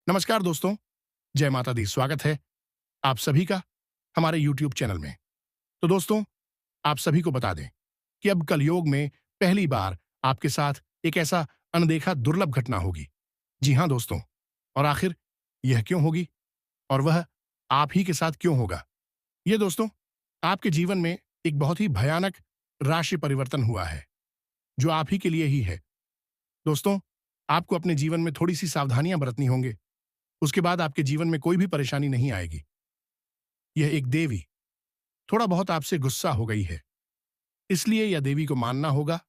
नमस्कार दोस्तों, जय माता दी। स्वागत है आप सभी का हमारे YouTube चैनल में। तो दोस्तों, आप सभी को बता दें कि अब कलयुग में पहली बार आपके साथ एक ऐसा अनदेखा दुर्लभ घटना होगी। जी हाँ दोस्तों, और आखिर यह क्यों होगी और वह आप ही के साथ क्यों होगा? ये दोस्तों, आपके जीवन में एक बहुत ही भयानक राशि परिवर्तन हुआ है, जो आप ही के लिए ही है। दोस्तों, आपको अपने जीवन में थोड़ी सी सावधानियां बरतनी होंगी। उसके बाद आपके जीवन में कोई भी परेशानी नहीं आएगी। यह एक देवी थोड़ा बहुत आपसे गुस्सा हो गई है, इसलिए यह देवी को मानना होगा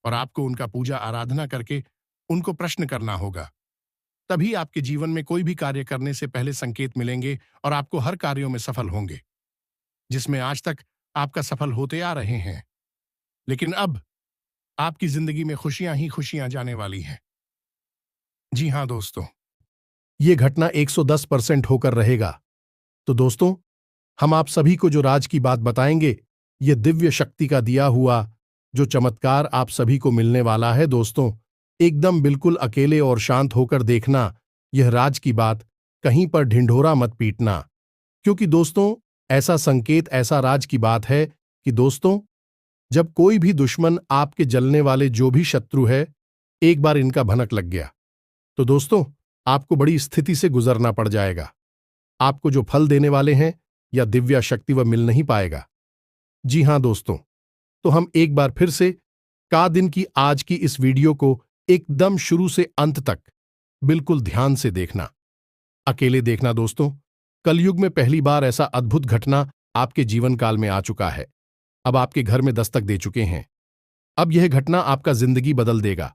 और आपको उनका पूजा आराधना करके उनको प्रश्न करना होगा। तभी आपके जीवन में कोई भी कार्य करने से पहले संकेत मिलेंगे और आपको हर कार्यों में सफल होंगे, जिसमें आज तक आपका सफल होते आ रहे हैं। लेकिन अब आपकी जिंदगी में खुशियां ही खुशियां जाने वाली हैं। जी हां दोस्तों, यह घटना 110% होकर रहेगा। तो दोस्तों, हम आप सभी को जो राज की बात बताएंगे, ये दिव्य शक्ति का दिया हुआ जो चमत्कार आप सभी को मिलने वाला है। दोस्तों, एकदम बिल्कुल अकेले और शांत होकर देखना यह राज की बात, कहीं पर ढिंढोरा मत पीटना, क्योंकि दोस्तों ऐसा संकेत, ऐसा राज की बात है कि दोस्तों, जब कोई भी दुश्मन, आपके जलने वाले जो भी शत्रु है, एक बार इनका भनक लग गया तो दोस्तों आपको बड़ी स्थिति से गुजरना पड़ जाएगा। आपको जो फल देने वाले हैं या दिव्या शक्ति वह मिल नहीं पाएगा। जी हां दोस्तों, तो हम एक बार फिर से का दिन की आज की इस वीडियो को एकदम शुरू से अंत तक बिल्कुल ध्यान से देखना, अकेले देखना। दोस्तों, कलयुग में पहली बार ऐसा अद्भुत घटना आपके जीवन काल में आ चुका है, अब आपके घर में दस्तक दे चुके हैं। अब यह घटना आपका जिंदगी बदल देगा,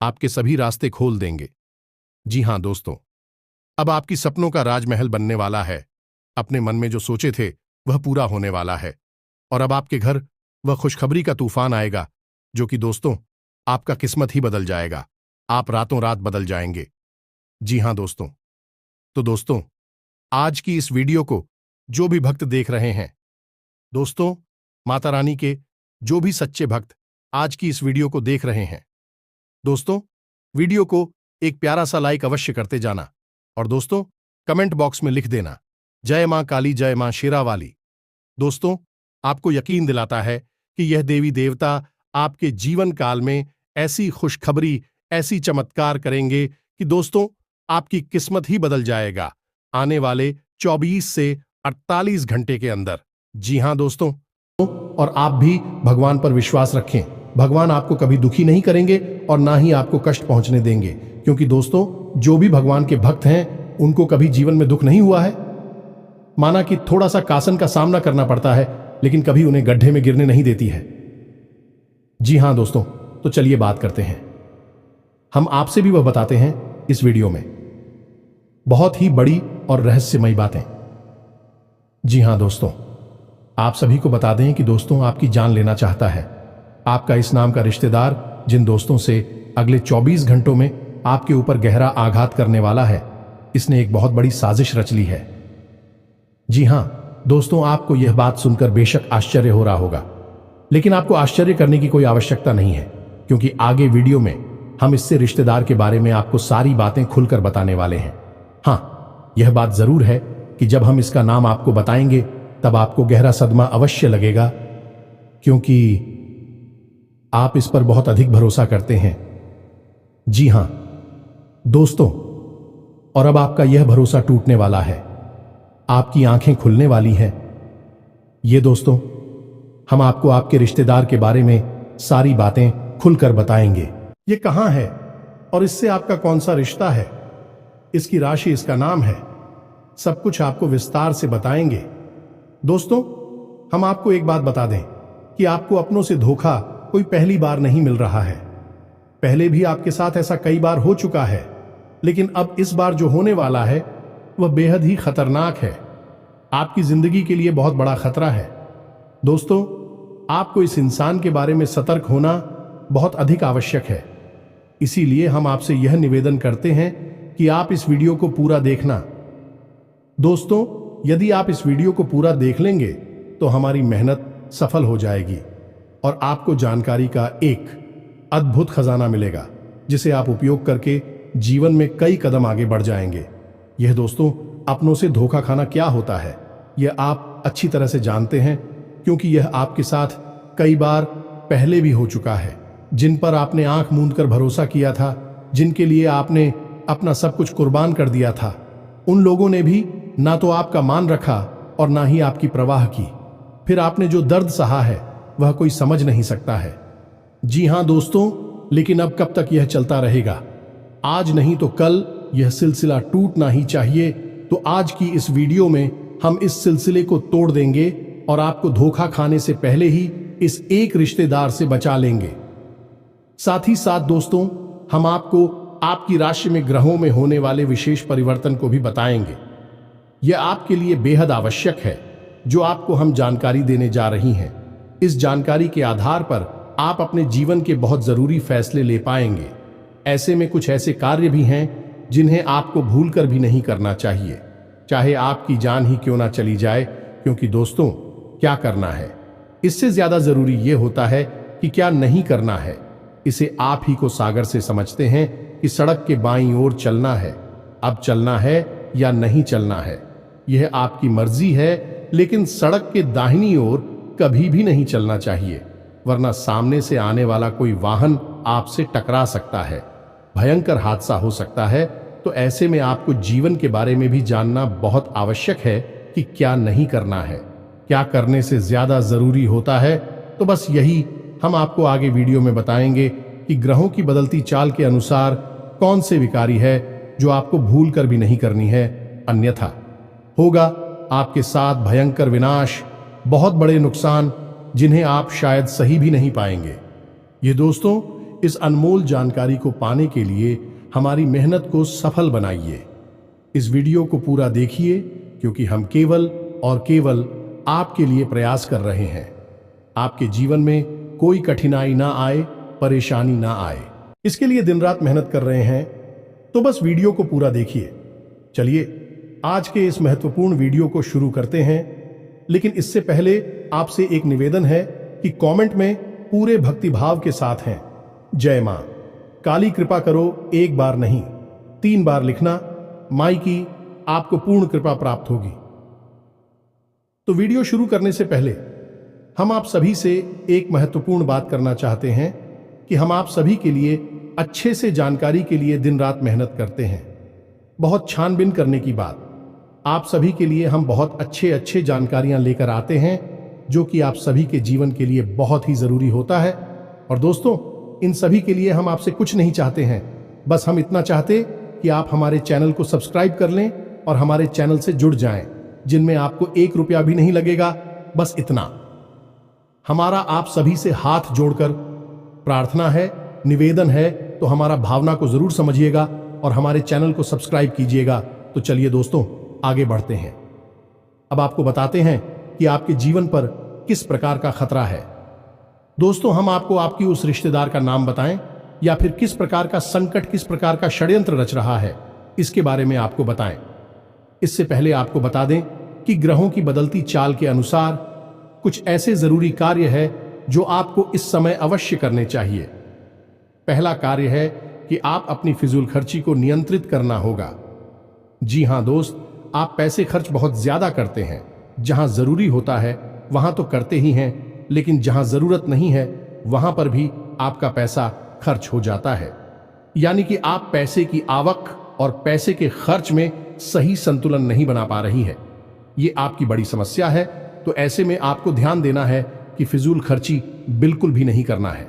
आपके सभी रास्ते खोल देंगे। जी हां दोस्तों, अब आपकी सपनों का राजमहल बनने वाला है। अपने मन में जो सोचे थे वह पूरा होने वाला है और अब आपके घर वह खुशखबरी का तूफान आएगा, जो कि दोस्तों आपका किस्मत ही बदल जाएगा। आप रातों रात बदल जाएंगे। जी हां दोस्तों, तो दोस्तों आज की इस वीडियो को जो भी भक्त देख रहे हैं, दोस्तों माता रानी के जो भी सच्चे भक्त आज की इस वीडियो को देख रहे हैं, दोस्तों वीडियो को एक प्यारा सा लाइक अवश्य करते जाना और दोस्तों कमेंट बॉक्स में लिख देना, जय मां काली, जय मां शेरावाली। दोस्तों, आपको यकीन दिलाता है कि यह देवी देवता आपके जीवन काल में ऐसी खुशखबरी, ऐसी चमत्कार करेंगे कि दोस्तों आपकी किस्मत ही बदल जाएगा आने वाले 24 से 48 घंटे के अंदर। जी हां दोस्तों, और आप भी भगवान पर विश्वास रखें। भगवान आपको कभी दुखी नहीं करेंगे और ना ही आपको कष्ट पहुंचने देंगे, क्योंकि दोस्तों जो भी भगवान के भक्त हैं उनको कभी जीवन में दुख नहीं हुआ है। माना कि थोड़ा सा कासन का सामना करना पड़ता है, लेकिन कभी उन्हें गड्ढे में गिरने नहीं देती है। जी हां दोस्तों, तो चलिए बात करते हैं। हम आपसे भी वह बताते हैं इस वीडियो में, बहुत ही बड़ी और रहस्यमयी बातें। जी हां दोस्तों, आप सभी को बता दें कि दोस्तों आपकी जान लेना चाहता है। आपका इस नाम का रिश्तेदार, जिन दोस्तों से अगले 24 घंटों में आपके ऊपर गहरा आघात करने वाला है, इसने एक बहुत बड़ी साजिश रच ली है। जी हां दोस्तों, आपको यह बात सुनकर बेशक आश्चर्य हो रहा होगा, लेकिन आपको आश्चर्य करने की कोई आवश्यकता नहीं है, क्योंकि आगे वीडियो में हम इससे रिश्तेदार के बारे में आपको सारी बातें खुलकर बताने वाले हैं। हां, यह बात जरूर है कि जब हम इसका नाम आपको बताएंगे तब आपको गहरा सदमा अवश्य लगेगा, क्योंकि आप इस पर बहुत अधिक भरोसा करते हैं। जी हां दोस्तों, और अब आपका यह भरोसा टूटने वाला है, आपकी आंखें खुलने वाली हैं। ये दोस्तों, हम आपको आपके रिश्तेदार के बारे में सारी बातें खुलकर बताएंगे। ये कहां है और इससे आपका कौन सा रिश्ता है, इसकी राशि, इसका नाम है, सब कुछ आपको विस्तार से बताएंगे। दोस्तों, हम आपको एक बात बता दें कि आपको अपनों से धोखा कोई पहली बार नहीं मिल रहा है। पहले भी आपके साथ ऐसा कई बार हो चुका है, लेकिन अब इस बार जो होने वाला है वह बेहद ही खतरनाक है। आपकी जिंदगी के लिए बहुत बड़ा खतरा है। दोस्तों, आपको इस इंसान के बारे में सतर्क होना बहुत अधिक आवश्यक है। इसीलिए हम आपसे यह निवेदन करते हैं कि आप इस वीडियो को पूरा देखना। दोस्तों, यदि आप इस वीडियो को पूरा देख लेंगे तो हमारी मेहनत सफल हो जाएगी और आपको जानकारी का एक अद्भुत खजाना मिलेगा, जिसे आप उपयोग करके जीवन में कई कदम आगे बढ़ जाएंगे। यह दोस्तों, अपनों से धोखा खाना क्या होता है यह आप अच्छी तरह से जानते हैं, क्योंकि यह आपके साथ कई बार पहले भी हो चुका है। जिन पर आपने आंख मूंद कर भरोसा किया था, जिनके लिए आपने अपना सब कुछ कुर्बान कर दिया था, उन लोगों ने भी ना तो आपका मान रखा और ना ही आपकी परवाह की। फिर आपने जो दर्द सहा है वह कोई समझ नहीं सकता है। जी हां दोस्तों, लेकिन अब कब तक यह चलता रहेगा? आज नहीं तो कल यह सिलसिला टूटना ही चाहिए। तो आज की इस वीडियो में हम इस सिलसिले को तोड़ देंगे और आपको धोखा खाने से पहले ही इस एक रिश्तेदार से बचा लेंगे। साथ ही साथ दोस्तों, हम आपको आपकी राशि में ग्रहों में होने वाले विशेष परिवर्तन को भी बताएंगे। यह आपके लिए बेहद आवश्यक है, जो आपको हम जानकारी देने जा रही हैं। इस जानकारी के आधार पर आप अपने जीवन के बहुत जरूरी फैसले ले पाएंगे। ऐसे में कुछ ऐसे कार्य भी हैं जिन्हें आपको भूलकर भी नहीं करना चाहिए, चाहे आपकी जान ही क्यों ना चली जाए। क्योंकि दोस्तों, क्या करना है इससे ज्यादा जरूरी यह होता है कि क्या नहीं करना है। इसे आप ही को सागर से समझते हैं कि सड़क के बाईं ओर चलना है, अब चलना है या नहीं चलना है यह आपकी मर्जी है, लेकिन सड़क के दाहिनी ओर कभी भी नहीं चलना चाहिए, वरना सामने से आने वाला कोई वाहन आपसे टकरा सकता है, भयंकर हादसा हो सकता है। तो ऐसे में आपको जीवन के बारे में भी जानना बहुत आवश्यक है कि क्या नहीं करना है, क्या करने से ज्यादा जरूरी होता है। तो बस यही हम आपको आगे वीडियो में बताएंगे कि ग्रहों की बदलती चाल के अनुसार कौन से विकारी है जो आपको भूल कर भी नहीं करनी है, अन्यथा होगा आपके साथ भयंकर विनाश, बहुत बड़े नुकसान जिन्हें आप शायद सही भी नहीं पाएंगे। ये दोस्तों, इस अनमोल जानकारी को पाने के लिए हमारी मेहनत को सफल बनाइए। इस वीडियो को पूरा देखिए, क्योंकि हम केवल और केवल आपके लिए प्रयास कर रहे हैं। आपके जीवन में कोई कठिनाई ना आए, परेशानी ना आए, इसके लिए दिन रात मेहनत कर रहे हैं। तो बस वीडियो को पूरा देखिए। चलिए आज के इस महत्वपूर्ण वीडियो को शुरू करते हैं, लेकिन इससे पहले आपसे एक निवेदन है कि कमेंट में पूरे भक्तिभाव के साथ हैं, जय मां काली कृपा करो, एक बार नहीं 3 बार लिखना। माई की आपको पूर्ण कृपा प्राप्त होगी। तो वीडियो शुरू करने से पहले हम आप सभी से एक महत्वपूर्ण बात करना चाहते हैं कि हम आप सभी के लिए अच्छे से जानकारी के लिए दिन रात मेहनत करते हैं। बहुत छानबीन करने की बात, आप सभी के लिए हम बहुत अच्छे जानकारियां लेकर आते हैं, जो कि आप सभी के जीवन के लिए बहुत ही जरूरी होता है। और दोस्तों, इन सभी के लिए हम आपसे कुछ नहीं चाहते हैं, बस हम इतना चाहते कि आप हमारे चैनल को सब्सक्राइब कर लें और हमारे चैनल से जुड़ जाएं, जिनमें आपको 1 रुपया भी नहीं लगेगा। बस इतना हमारा आप सभी से हाथ जोड़कर प्रार्थना है, निवेदन है। तो हमारा भावना को जरूर समझिएगा और हमारे चैनल को सब्सक्राइब कीजिएगा। तो चलिए दोस्तों, आगे बढ़ते हैं। अब आपको बताते हैं कि आपके जीवन पर किस प्रकार का खतरा है। दोस्तों, हम आपको आपकी उस रिश्तेदार का नाम बताएं या फिर किस प्रकार का संकट, किस प्रकार का षड्यंत्र रच रहा है, इसके बारे में आपको बताएं। इससे पहले आपको बता दें कि ग्रहों की बदलती चाल के अनुसार कुछ ऐसे जरूरी कार्य है जो आपको इस समय अवश्य करने चाहिए। पहला कार्य है कि आप अपनी फिजूल खर्ची को नियंत्रित करना होगा। जी हां दोस्त, आप पैसे खर्च बहुत ज्यादा करते हैं। जहां जरूरी होता है वहां तो करते ही हैं, लेकिन जहां जरूरत नहीं है वहां पर भी आपका पैसा खर्च हो जाता है। यानी कि आप पैसे की आवक और पैसे के खर्च में सही संतुलन नहीं बना पा रही है। ये आपकी बड़ी समस्या है। तो ऐसे में आपको ध्यान देना है कि फिजूल खर्ची बिल्कुल भी नहीं करना है।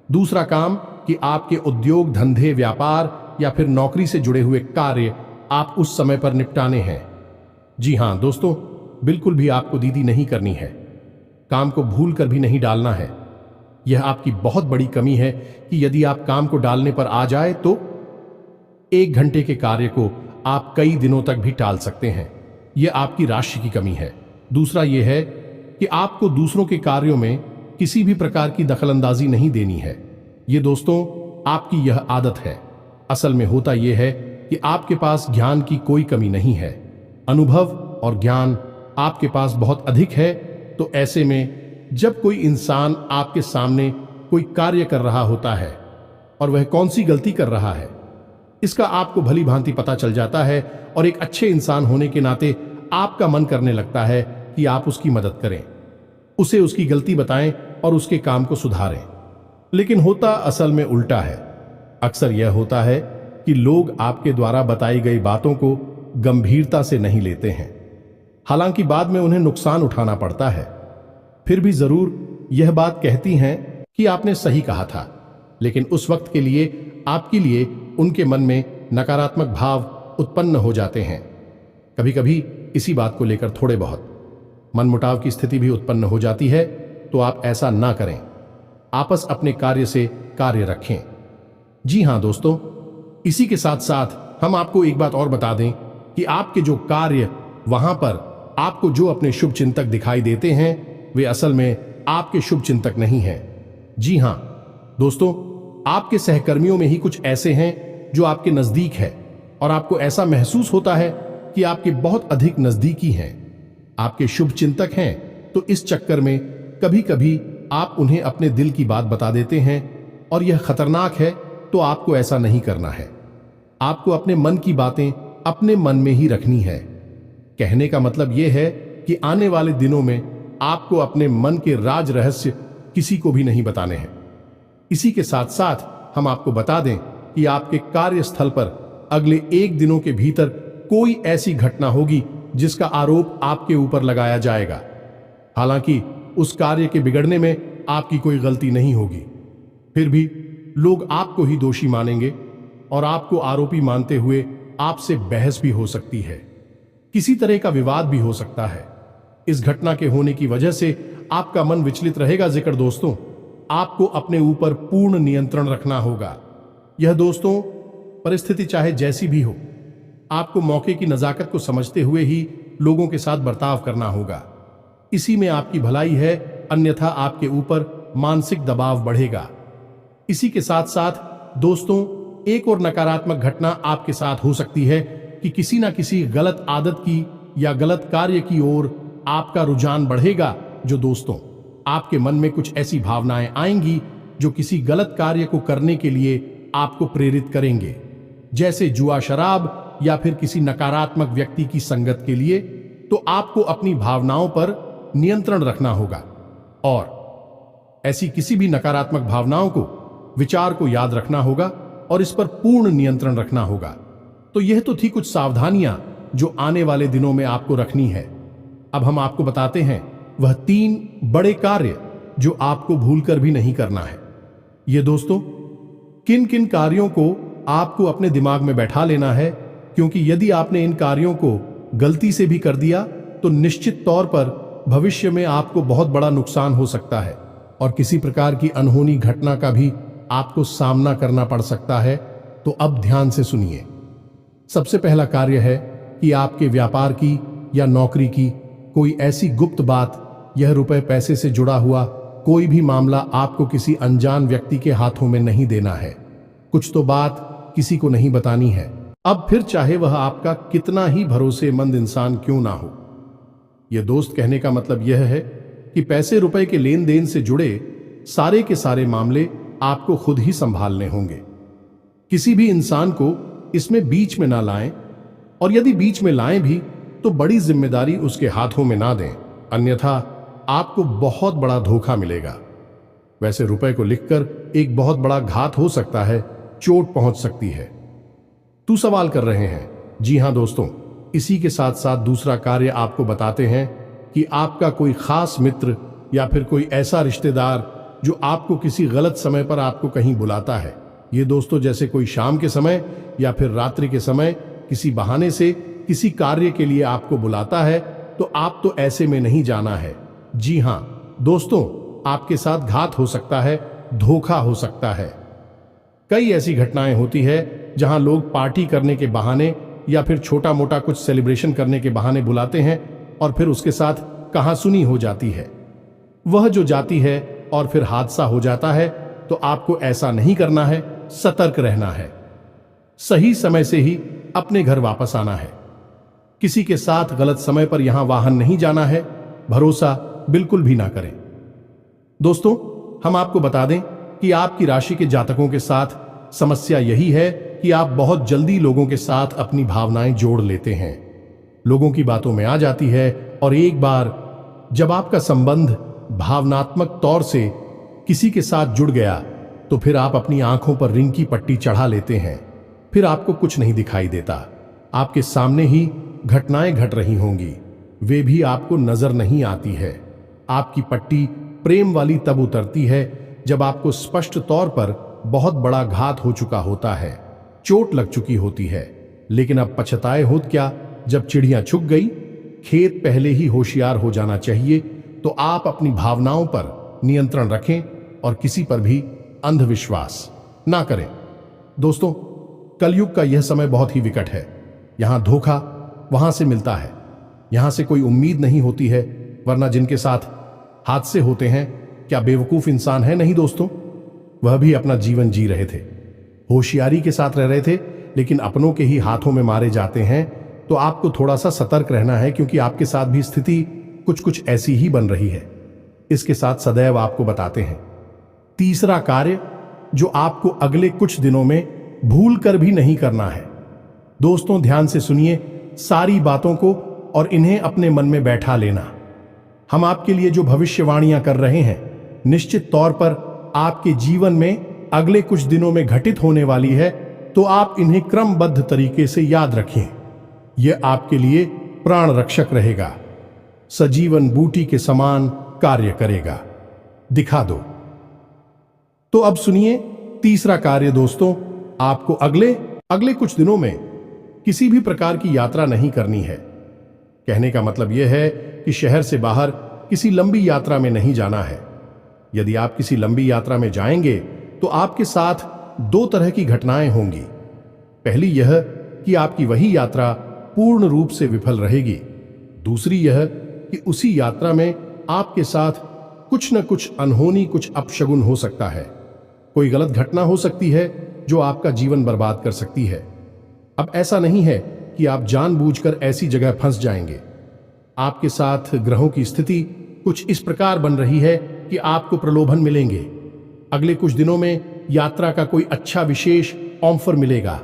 दूसरा काम कि आपके उद्योग, धंधे, व्यापार या फिर नौकरी से जुड़े हुए कार्य आप उस समय पर निपटाने हैं। जी हां दोस्तों, बिल्कुल भी आपको दीदी नहीं करनी है, काम को भूल कर भी नहीं डालना है। यह आपकी बहुत बड़ी कमी है कि यदि आप काम को डालने पर आ जाए तो 1 घंटे के कार्य को आप कई दिनों तक भी टाल सकते हैं। यह आपकी राशि की कमी है। दूसरा यह है कि आपको दूसरों के कार्यों में किसी भी प्रकार की दखलंदाजी नहीं देनी है। ये दोस्तों, आपकी यह आदत है। असल में होता यह है कि आपके पास ज्ञान की कोई कमी नहीं है, अनुभव और ज्ञान आपके पास बहुत अधिक है। तो ऐसे में जब कोई इंसान आपके सामने कोई कार्य कर रहा होता है और वह कौन सी गलती कर रहा है, इसका आपको भली भांति पता चल जाता है और एक अच्छे इंसान होने के नाते आपका मन करने लगता है कि आप उसकी मदद करें, उसे उसकी गलती बताएं और उसके काम को सुधारें। लेकिन होता असल में उल्टा है। अक्सर यह होता है कि लोग आपके द्वारा बताई गई बातों को गंभीरता से नहीं लेते हैं, हालांकि बाद में उन्हें नुकसान उठाना पड़ता है। फिर भी जरूर यह बात कहती हैं कि आपने सही कहा था, लेकिन उस वक्त के लिए आपके लिए उनके मन में नकारात्मक भाव उत्पन्न हो जाते हैं। कभी कभी इसी बात को लेकर थोड़े बहुत मनमुटाव की स्थिति भी उत्पन्न हो जाती है। तो आप ऐसा ना करें, आपस अपने कार्य से कार्य रखें। जी हां दोस्तों, इसी के साथ साथ हम आपको एक बात और बता दें कि आपके जो कार्य वहां पर आपको जो अपने शुभ चिंतक दिखाई देते हैं वे असल में आपके शुभ चिंतक नहीं हैं। जी हां दोस्तों, आपके सहकर्मियों में ही कुछ ऐसे हैं जो आपके नजदीक है और आपको ऐसा महसूस होता है कि आपके बहुत अधिक नजदीकी हैं, आपके शुभ चिंतक हैं। तो इस चक्कर में कभी कभी आप उन्हें अपने दिल की बात बता देते हैं और यह खतरनाक है। तो आपको ऐसा नहीं करना है। आपको अपने मन की बातें अपने मन में ही रखनी है। कहने का मतलब यह है कि आने वाले दिनों में आपको अपने मन के राज रहस्य किसी को भी नहीं बताने हैं। इसी के साथ साथ हम आपको बता दें कि आपके कार्यस्थल पर अगले 1 दिनों के भीतर कोई ऐसी घटना होगी जिसका आरोप आपके ऊपर लगाया जाएगा। हालांकि उस कार्य के बिगड़ने में आपकी कोई गलती नहीं होगी, फिर भी लोग आपको ही दोषी मानेंगे और आपको आरोपी मानते हुए आपसे बहस भी हो सकती है, किसी तरह का विवाद भी हो सकता है। इस घटना के होने की वजह से आपका मन विचलित रहेगा। जिक्र दोस्तों, आपको अपने ऊपर पूर्ण नियंत्रण रखना होगा। यह दोस्तों परिस्थिति चाहे जैसी भी हो, आपको मौके की नजाकत को समझते हुए ही लोगों के साथ बर्ताव करना होगा। इसी में आपकी भलाई है, अन्यथा आपके ऊपर मानसिक दबाव बढ़ेगा। इसी के साथ साथ दोस्तों, एक और नकारात्मक घटना आपके साथ हो सकती है कि किसी ना किसी गलत आदत की या गलत कार्य की ओर आपका रुझान बढ़ेगा। जो दोस्तों, आपके मन में कुछ ऐसी भावनाएं आएंगी जो किसी गलत कार्य को करने के लिए आपको प्रेरित करेंगे, जैसे जुआ, शराब या फिर किसी नकारात्मक व्यक्ति की संगत के लिए। तो आपको अपनी भावनाओं पर नियंत्रण रखना होगा और ऐसी किसी भी नकारात्मक भावनाओं को, विचार को याद रखना होगा और इस पर पूर्ण नियंत्रण रखना होगा। तो यह तो थी कुछ सावधानियां जो आने वाले दिनों में आपको रखनी है। अब हम आपको बताते हैं वह 3 बड़े कार्य जो आपको भूलकर भी नहीं करना है। ये दोस्तों, किन किन कार्यों को आपको अपने दिमाग में बैठा लेना है, क्योंकि यदि आपने इन कार्यों को गलती से भी कर दिया तो निश्चित तौर पर भविष्य में आपको बहुत बड़ा नुकसान हो सकता है और किसी प्रकार की अनहोनी घटना का भी आपको सामना करना पड़ सकता है। तो अब ध्यान से सुनिए। सबसे पहला कार्य है कि आपके व्यापार की या नौकरी की कोई ऐसी गुप्त बात, यह रुपए पैसे से जुड़ा हुआ कोई भी मामला आपको किसी अनजान व्यक्ति के हाथों में नहीं देना है। कुछ तो बात किसी को नहीं बतानी है। अब फिर चाहे वह आपका कितना ही भरोसेमंद इंसान क्यों ना हो। यह दोस्त, कहने का मतलब यह है कि पैसे रुपए के लेन देन से जुड़े सारे के सारे मामले आपको खुद ही संभालने होंगे। किसी भी इंसान को इसमें बीच में ना लाएं, और यदि बीच में लाएं भी तो बड़ी जिम्मेदारी उसके हाथों में ना दें, अन्यथा आपको बहुत बड़ा धोखा मिलेगा। वैसे रुपए को लिखकर एक बहुत बड़ा घात हो सकता है, चोट पहुंच सकती है। तू सवाल कर रहे हैं? जी हां दोस्तों, इसी के साथ साथ दूसरा कार्य आपको बताते हैं कि आपका कोई खास मित्र या फिर कोई ऐसा रिश्तेदार जो आपको किसी गलत समय पर आपको कहीं बुलाता है। ये दोस्तों, जैसे कोई शाम के समय या फिर रात्रि के समय किसी बहाने से किसी कार्य के लिए आपको बुलाता है, तो आप तो ऐसे में नहीं जाना है। जी हां दोस्तों, आपके साथ घात हो सकता है, धोखा हो सकता है। कई ऐसी घटनाएं होती है जहां लोग पार्टी करने के बहाने या फिर छोटा मोटा कुछ सेलिब्रेशन करने के बहाने बुलाते हैं और फिर उसके साथ कहासुनी हो जाती है। वह जो जाती है और फिर हादसा हो जाता है। तो आपको ऐसा नहीं करना है, सतर्क रहना है, सही समय से ही अपने घर वापस आना है। किसी के साथ गलत समय पर यहां वाहन नहीं जाना है, भरोसा बिल्कुल भी ना करें। दोस्तों, हम आपको बता दें कि आपकी राशि के जातकों के साथ समस्या यही है कि आप बहुत जल्दी लोगों के साथ अपनी भावनाएं जोड़ लेते हैं, लोगों की बातों में आ जाती है, और एक बार जब आपका संबंध भावनात्मक तौर से किसी के साथ जुड़ गया तो फिर आप अपनी आंखों पर रिंग की पट्टी चढ़ा लेते हैं। फिर आपको कुछ नहीं दिखाई देता, आपके सामने ही घटनाएं घट रही होंगी, वे भी आपको नजर नहीं आती है। आपकी पट्टी प्रेम वाली तब उतरती है जब आपको स्पष्ट तौर पर बहुत बड़ा घात हो चुका होता है, चोट लग चुकी होती है। लेकिन अब पछताए होत क्या, जब चिड़ियां छुप गई, खेत पहले ही होशियार हो जाना चाहिए। तो आप अपनी भावनाओं पर नियंत्रण रखें और किसी पर भी अंधविश्वास ना करें। दोस्तों, कलयुग का यह समय बहुत ही विकट है। यहां धोखा वहां से मिलता है, यहां से कोई उम्मीद नहीं होती है, वरना जिनके साथ हादसे होते हैं क्या बेवकूफ इंसान है? नहीं दोस्तों, वह भी अपना जीवन जी रहे थे, होशियारी के साथ रह रहे थे, लेकिन अपनों के ही हाथों में मारे जाते हैं। तो आपको थोड़ा सा सतर्क रहना है, क्योंकि आपके साथ भी स्थिति कुछ कुछ ऐसी ही बन रही है। इसके साथ सदैव आपको बताते हैं तीसरा कार्य जो आपको अगले कुछ दिनों में भूल कर भी नहीं करना है। दोस्तों, ध्यान से सुनिए सारी बातों को और इन्हें अपने मन में बैठा लेना। हम आपके लिए जो भविष्यवाणियां कर रहे हैं निश्चित तौर पर आपके जीवन में अगले कुछ दिनों में घटित होने वाली है, तो आप इन्हें क्रमबद्ध तरीके से याद रखें। यह आपके लिए प्राण रक्षक रहेगा, सजीवन बूटी के समान कार्य करेगा। दिखा दो। तो अब सुनिए तीसरा कार्य। दोस्तों, आपको अगले कुछ दिनों में किसी भी प्रकार की यात्रा नहीं करनी है। कहने का मतलब यह है कि शहर से बाहर किसी लंबी यात्रा में नहीं जाना है। यदि आप किसी लंबी यात्रा में जाएंगे तो आपके साथ दो तरह की घटनाएं होंगी। पहली यह कि आपकी वही यात्रा पूर्ण रूप से विफल रहेगी। दूसरी यह कि उसी यात्रा में आपके साथ कुछ न कुछ अनहोनी, कुछ अपशगुन हो सकता है। कोई गलत घटना हो सकती है जो आपका जीवन बर्बाद कर सकती है। अब ऐसा नहीं है कि आप जानबूझकर ऐसी जगह फंस जाएंगे। आपके साथ ग्रहों की स्थिति कुछ इस प्रकार बन रही है कि आपको प्रलोभन मिलेंगे। अगले कुछ दिनों में यात्रा का कोई अच्छा विशेष ऑफर मिलेगा।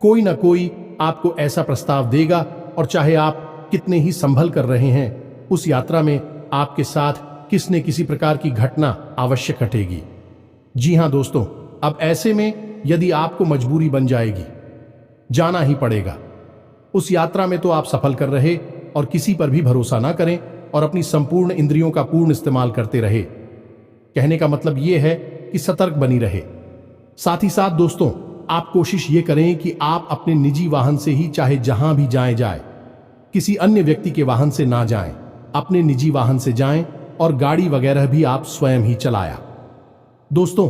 कोई ना कोई आपको ऐसा प्रस्ताव देगा, और चाहे आप कितने ही संभल कर रहे हैं, उस यात्रा में आपके साथ किसने किसी प्रकार की घटना अवश्य घटेगी। जी हां दोस्तों, अब ऐसे में यदि आपको मजबूरी बन जाएगी, जाना ही पड़ेगा। उस यात्रा में तो आप सफल कर रहे और किसी पर भी भरोसा ना करें और अपनी संपूर्ण इंद्रियों का पूर्ण इस्तेमाल करते रहे। कहने का मतलब यह है कि सतर्क बनी रहे। साथ ही साथ दोस्तों, आप कोशिश ये करें कि आप अपने निजी वाहन से ही चाहे जहां भी जाए, किसी अन्य व्यक्ति के वाहन से ना जाएं, अपने निजी वाहन से जाएं, और गाड़ी वगैरह भी आप स्वयं ही चलाया। दोस्तों,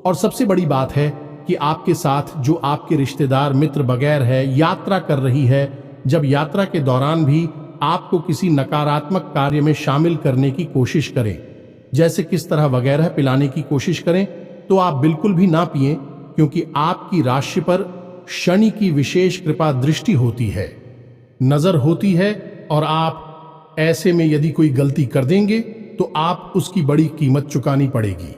और सबसे बड़ी बात है कि आपके साथ जो आपके रिश्तेदार, मित्र वगैरह है, यात्रा कर रही है, जब यात्रा के दौरान भी आपको किसी नकारात्मक कार्य में शामिल करने की कोशिश करें, जैसे किस तरह वगैरह पिलाने की कोशिश करें, तो आप बिल्कुल भी ना पिएं, क्योंकि आपकी राशि पर शनि की विशेष कृपा दृष्टि होती है, नजर होती है, और आप ऐसे में यदि कोई गलती कर देंगे तो आप उसकी बड़ी कीमत चुकानी पड़ेगी।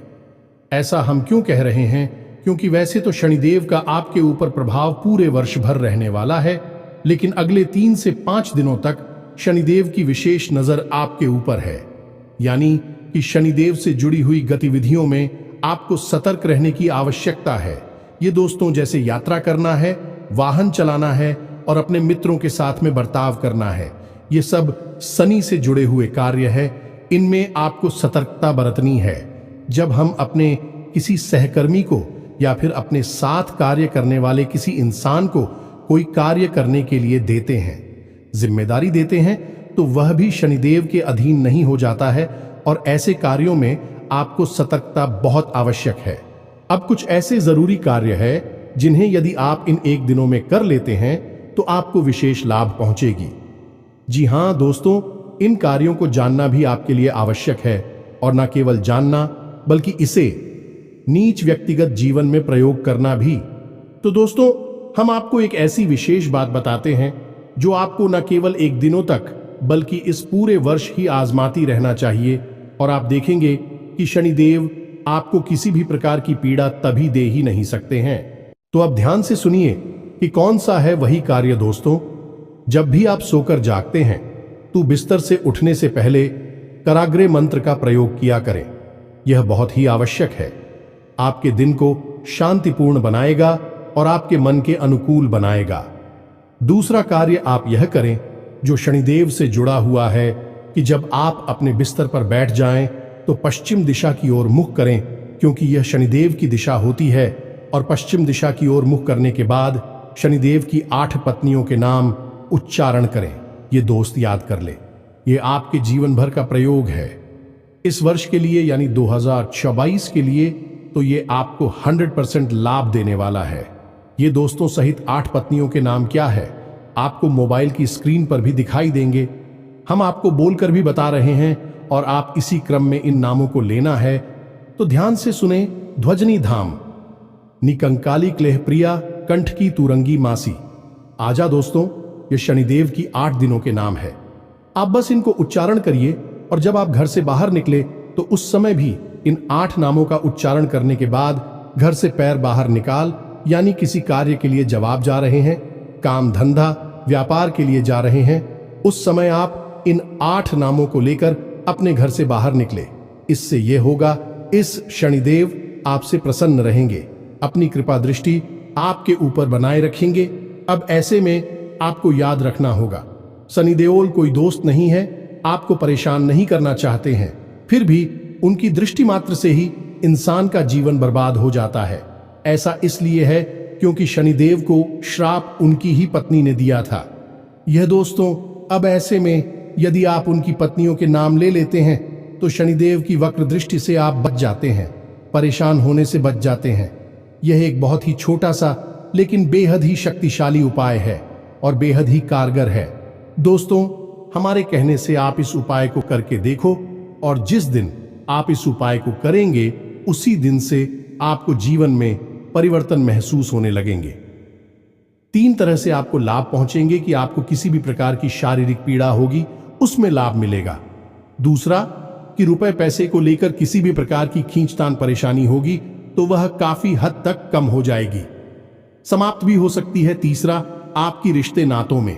ऐसा हम क्यों कह रहे हैं? क्योंकि वैसे तो शनिदेव का आपके ऊपर प्रभाव पूरे वर्ष भर रहने वाला है, लेकिन अगले 3 से 5 दिनों तक शनिदेव की विशेष नजर आपके ऊपर है। यानी कि शनिदेव से जुड़ी हुई गतिविधियों में आपको सतर्क रहने की आवश्यकता है। ये दोस्तों, जैसे यात्रा करना है, वाहन चलाना है और अपने मित्रों के साथ में बर्ताव करना है, ये सब शनि से जुड़े हुए कार्य है। इनमें आपको सतर्कता बरतनी है। जब हम अपने किसी सहकर्मी को या फिर अपने साथ कार्य करने वाले किसी इंसान को कोई कार्य करने के लिए देते हैं, जिम्मेदारी देते हैं, तो वह भी शनिदेव के अधीन नहीं हो जाता है, और ऐसे कार्यों में आपको सतर्कता बहुत आवश्यक है। अब कुछ ऐसे जरूरी कार्य है जिन्हें यदि आप इन 1 दिनों में कर लेते हैं तो आपको विशेष लाभ पहुंचेगी। जी हां दोस्तों, इन कार्यों को जानना भी आपके लिए आवश्यक है, और न केवल जानना बल्कि इसे नीच व्यक्तिगत जीवन में प्रयोग करना भी। तो दोस्तों, हम आपको एक ऐसी विशेष बात बताते हैं जो आपको न केवल 1 दिनों तक बल्कि इस पूरे वर्ष ही आजमाती रहना चाहिए, और आप देखेंगे कि शनिदेव आपको किसी भी प्रकार की पीड़ा तभी दे ही नहीं सकते हैं। तो अब ध्यान से सुनिए कि कौन सा है वही कार्य दोस्तों। जब भी आप सोकर जागते हैं तो बिस्तर से उठने से पहले कराग्रे मंत्र का प्रयोग किया करें। यह बहुत ही आवश्यक है। आपके दिन को शांतिपूर्ण बनाएगा और आपके मन के अनुकूल बनाएगा। दूसरा कार्य आप यह करें जो शनिदेव से जुड़ा हुआ है कि जब आप अपने बिस्तर पर बैठ जाएं तो पश्चिम दिशा की ओर मुख करें, क्योंकि यह शनिदेव की दिशा होती है। और पश्चिम दिशा की ओर मुख करने के बाद शनिदेव की 8 पत्नियों के नाम उच्चारण करें। ये दोस्त याद कर ले, ये आपके जीवन भर का प्रयोग है। इस वर्ष के लिए यानी 2024 के लिए तो ये आपको 100% लाभ देने वाला है। ये दोस्तों सहित 8 पत्नियों के नाम क्या है आपको मोबाइल की स्क्रीन पर भी दिखाई देंगे। हम आपको बोलकर भी बता रहे हैं और आप इसी क्रम में इन नामों को लेना है। तो ध्यान से सुने। ध्वजनी धाम, निकंकाली क्लेह प्रिया, कंठ की तुरंगी मासी। आजा दोस्तों, ये शनिदेव की 8 दिनों के नाम है। आप बस इनको उच्चारण करिए और जब आप घर से बाहर निकले तो उस समय भी इन 8 नामों का उच्चारण करने के बाद घर से पैर बाहर निकाल, यानी किसी कार्य के लिए जवाब जा रहे हैं, काम धंधा व्यापार के लिए जा रहे हैं, उस समय आप इन 8 नामों को लेकर अपने घर से बाहर निकले। इससे यह होगा, इस शनिदेव आपसे प्रसन्न रहेंगे, अपनी कृपा दृष्टि आपके ऊपर बनाए रखेंगे। अब ऐसे में आपको याद रखना होगा, शनिदेवल कोई दोस्त नहीं है, आपको परेशान नहीं करना चाहते हैं, फिर भी उनकी दृष्टि मात्र से ही इंसान का जीवन बर्बाद हो जाता है। ऐसा इसलिए है क्योंकि शनिदेव को श्राप उनकी ही पत्नी ने दिया था। यह दोस्तों, अब ऐसे में यदि आप उनकी पत्नियों के नाम ले लेते हैं तो शनिदेव की वक्र दृष्टि से आप बच जाते हैं, परेशान होने से बच जाते हैं। यह एक बहुत ही छोटा सा लेकिन बेहद ही शक्तिशाली उपाय है और बेहद ही कारगर है। दोस्तों, हमारे कहने से आप इस उपाय को करके देखो और जिस दिन आप इस उपाय को करेंगे उसी दिन से आपको जीवन में परिवर्तन महसूस होने लगेंगे। 3 तरह से आपको लाभ पहुंचेंगे कि आपको किसी भी प्रकार की शारीरिक पीड़ा होगी उसमें लाभ मिलेगा। दूसरा कि रुपए पैसे को लेकर किसी भी प्रकार की खींचतान परेशानी होगी तो वह काफी हद तक कम हो जाएगी, समाप्त भी हो सकती है। तीसरा, आपकी रिश्ते नातों में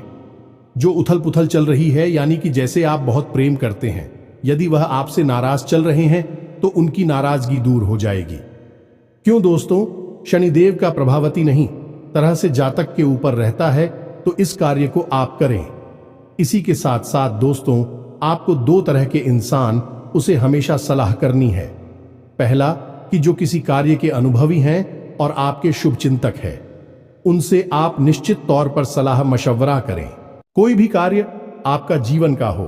जो उथल पुथल चल रही है, यानी कि जैसे आप बहुत प्रेम करते हैं, यदि वह आपसे नाराज चल रहे हैं तो उनकी नाराजगी दूर हो जाएगी। क्यों दोस्तों, शनिदेव का प्रभावती नहीं तरह से जातक के ऊपर रहता है, तो इस कार्य को आप करें। इसी के साथ साथ दोस्तों, आपको 2 तरह के इंसान उसे हमेशा सलाह करनी है। पहला कि जो किसी कार्य के अनुभवी हैं और आपके शुभ चिंतक हैं, उनसे आप निश्चित तौर पर सलाह मशवरा करें। कोई भी कार्य आपका जीवन का हो,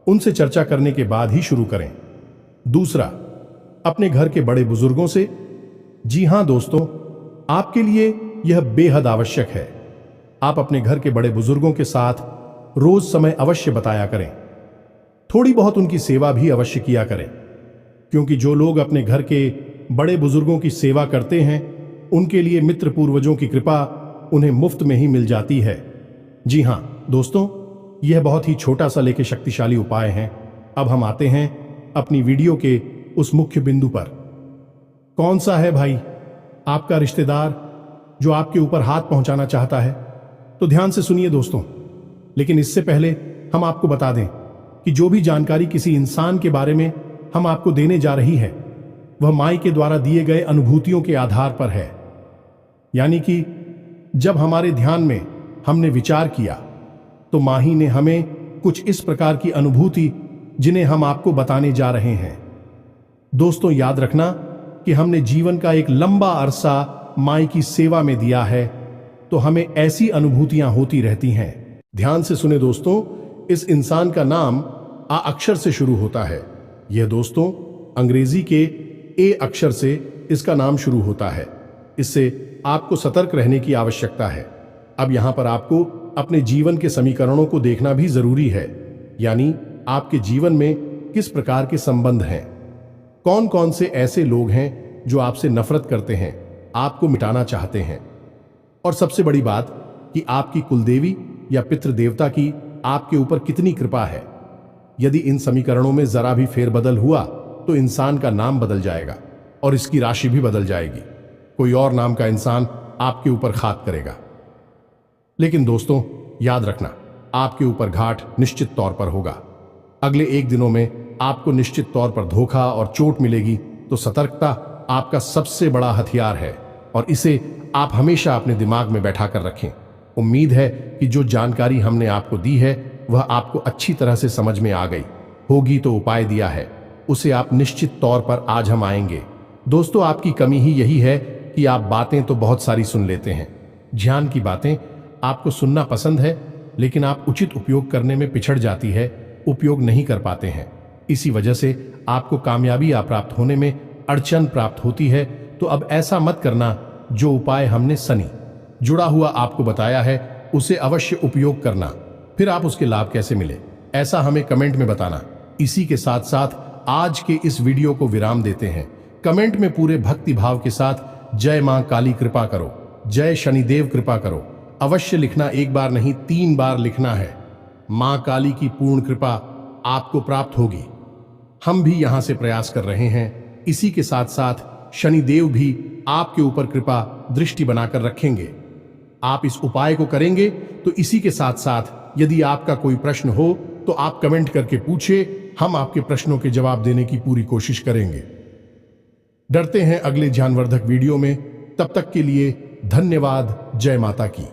उनसे चर्चा करने के बाद ही शुरू करें। दूसरा, अपने घर के बड़े बुजुर्गों से। जी हां दोस्तों, आपके लिए यह बेहद आवश्यक है। आप अपने घर के बड़े बुजुर्गों के साथ रोज समय अवश्य बताया करें। थोड़ी बहुत उनकी सेवा भी अवश्य किया करें, क्योंकि जो लोग अपने घर के बड़े बुजुर्गों की सेवा करते हैं उनके लिए मित्र पूर्वजों की कृपा उन्हें मुफ्त में ही मिल जाती है। जी हां दोस्तों, यह बहुत ही छोटा सा लेकिन शक्तिशाली उपाय है। अब हम आते हैं अपनी वीडियो के उस मुख्य बिंदु पर। कौन सा है भाई आपका रिश्तेदार जो आपके ऊपर हाथ पहुंचाना चाहता है? तो ध्यान से सुनिए दोस्तों, लेकिन इससे पहले हम आपको बता दें कि जो भी जानकारी किसी इंसान के बारे में हम आपको देने जा रही है वह माई के द्वारा दिए गए अनुभूतियों के आधार पर है। यानी कि जब हमारे ध्यान में हमने विचार किया तो माही ने हमें कुछ इस प्रकार की अनुभूति जिन्हें हम आपको बताने जा रहे हैं। दोस्तों, याद रखना कि हमने जीवन का एक लंबा अरसा माई की सेवा में दिया है, तो हमें ऐसी अनुभूतियां होती रहती हैं। ध्यान से सुने दोस्तों, इस इंसान का नाम आ अक्षर से शुरू होता है। यह दोस्तों अंग्रेजी के ए अक्षर से इसका नाम शुरू होता है। इससे आपको सतर्क रहने की आवश्यकता है। अब यहां पर आपको अपने जीवन के समीकरणों को देखना भी जरूरी है, यानी आपके जीवन में किस प्रकार के संबंध हैं, कौन कौन से ऐसे लोग हैं जो आपसे नफरत करते हैं, आपको मिटाना चाहते हैं, और सबसे बड़ी बात कि आपकी कुलदेवी या पितृ देवता की आपके ऊपर कितनी कृपा है। यदि इन समीकरणों में जरा भी फेरबदल हुआ तो इंसान का नाम बदल जाएगा और इसकी राशि भी बदल जाएगी। कोई और नाम का इंसान आपके ऊपर घात करेगा। लेकिन दोस्तों, याद रखना, आपके ऊपर घाट निश्चित तौर पर होगा। अगले 1 दिनों में आपको निश्चित तौर पर धोखा और चोट मिलेगी। तो सतर्कता आपका सबसे बड़ा हथियार है और इसे आप हमेशा अपने दिमाग में बैठा कर रखें। उम्मीद है कि जो जानकारी हमने आपको दी है वह आपको अच्छी तरह से समझ में आ गई होगी। तो उपाय दिया है उसे आप निश्चित तौर पर आज हम आएंगे। दोस्तों, आपकी कमी ही यही है कि आप बातें तो बहुत सारी सुन लेते हैं। ध्यान की बातें आपको सुनना पसंद है, लेकिन आप उचित उपयोग करने में पिछड़ जाती है, उपयोग नहीं कर पाते हैं। इसी वजह से आपको कामयाबी प्राप्त होने में अड़चन प्राप्त होती है। तो अब ऐसा मत करना। जो उपाय हमने सनी जुड़ा हुआ आपको बताया है उसे अवश्य उपयोग करना। फिर आप उसके लाभ कैसे मिले, ऐसा हमें कमेंट में बताना। इसी के साथ साथ आज के इस वीडियो को विराम देते हैं। कमेंट में पूरे भक्ति भाव के साथ जय मां काली कृपा करो, जय शनिदेव कृपा करो अवश्य लिखना। 1 बार नहीं 3 बार लिखना है। मां काली की पूर्ण कृपा आपको प्राप्त होगी। हम भी यहां से प्रयास कर रहे हैं। इसी के साथ साथ शनिदेव भी आपके ऊपर कृपा दृष्टि बनाकर रखेंगे। आप इस उपाय को करेंगे तो इसी के साथ साथ यदि आपका कोई प्रश्न हो तो आप कमेंट करके पूछे। हम आपके प्रश्नों के जवाब देने की पूरी कोशिश करेंगे। डरते हैं अगले ज्ञानवर्धक वीडियो में। तब तक के लिए धन्यवाद। जय माता की।